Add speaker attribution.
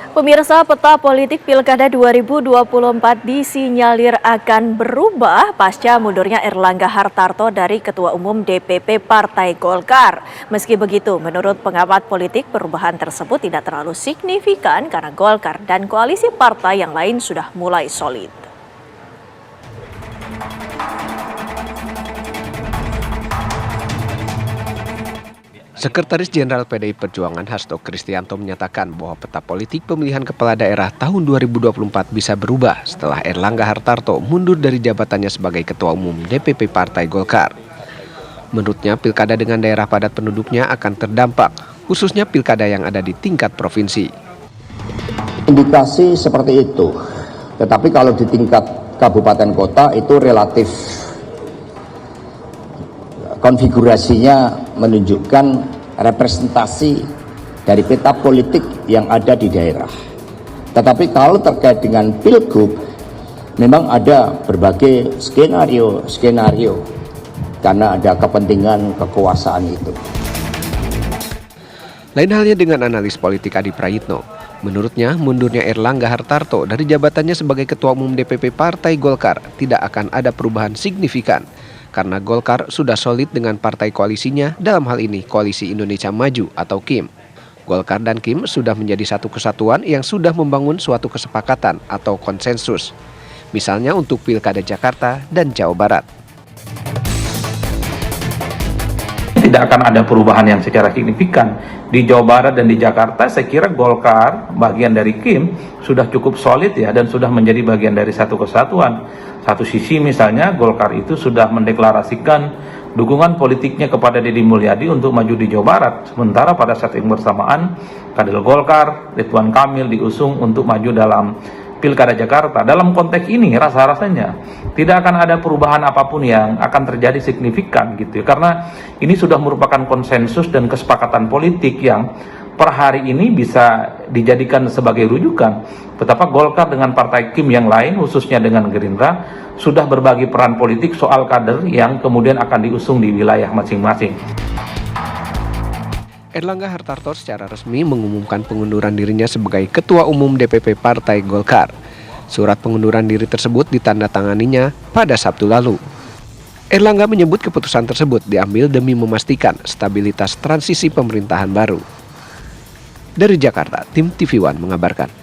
Speaker 1: Pemirsa, peta politik Pilkada 2024 disinyalir akan berubah pasca mundurnya Erlangga Hartarto dari Ketua Umum DPP Partai Golkar. Meski begitu, menurut pengamat politik, perubahan tersebut tidak terlalu signifikan karena Golkar dan koalisi partai yang lain sudah mulai solid.
Speaker 2: Sekretaris Jenderal PDI Perjuangan Hasto Kristianto menyatakan bahwa peta politik pemilihan kepala daerah tahun 2024 bisa berubah setelah Erlangga Hartarto mundur dari jabatannya sebagai Ketua Umum DPP Partai Golkar. Menurutnya, pilkada dengan daerah padat penduduknya akan terdampak, khususnya pilkada yang ada di tingkat provinsi.
Speaker 3: Indikasi seperti itu, tetapi kalau di tingkat kabupaten kota itu relatif konfigurasinya menunjukkan representasi dari peta politik yang ada di daerah. Tetapi kalau terkait dengan pilgub, memang ada berbagai skenario karena ada kepentingan kekuasaan itu.
Speaker 2: Lain halnya dengan analis politik Adi Prayitno. Menurutnya, mundurnya Erlangga Hartarto dari jabatannya sebagai Ketua Umum DPP Partai Golkar tidak akan ada perubahan signifikan. Karena Golkar sudah solid dengan partai koalisinya, dalam hal ini Koalisi Indonesia Maju atau KIM. Golkar dan KIM sudah menjadi satu kesatuan yang sudah membangun suatu kesepakatan atau konsensus. Misalnya untuk Pilkada Jakarta dan Jawa Barat.
Speaker 4: Tidak akan ada perubahan yang secara signifikan. Di Jawa Barat dan di Jakarta saya kira Golkar, bagian dari KIM, sudah cukup solid ya dan sudah menjadi bagian dari satu kesatuan. Satu sisi misalnya Golkar itu sudah mendeklarasikan dukungan politiknya kepada Deddy Mulyadi untuk maju di Jawa Barat. Sementara pada saat yang bersamaan kader Golkar, Ridwan Kamil diusung untuk maju dalam Pilkada Jakarta. Dalam konteks ini rasa-rasanya tidak akan ada perubahan apapun yang akan terjadi signifikan gitu ya. Karena ini sudah merupakan konsensus dan kesepakatan politik yang per hari ini bisa dijadikan sebagai rujukan betapa Golkar dengan partai KIM yang lain khususnya dengan Gerindra sudah berbagi peran politik soal kader yang kemudian akan diusung di wilayah masing-masing.
Speaker 2: Erlangga Hartarto secara resmi mengumumkan pengunduran dirinya sebagai Ketua Umum DPP Partai Golkar. Surat pengunduran diri tersebut ditandatanganinya pada Sabtu lalu. Erlangga menyebut keputusan tersebut diambil demi memastikan stabilitas transisi pemerintahan baru. Dari Jakarta, tim TV One mengabarkan.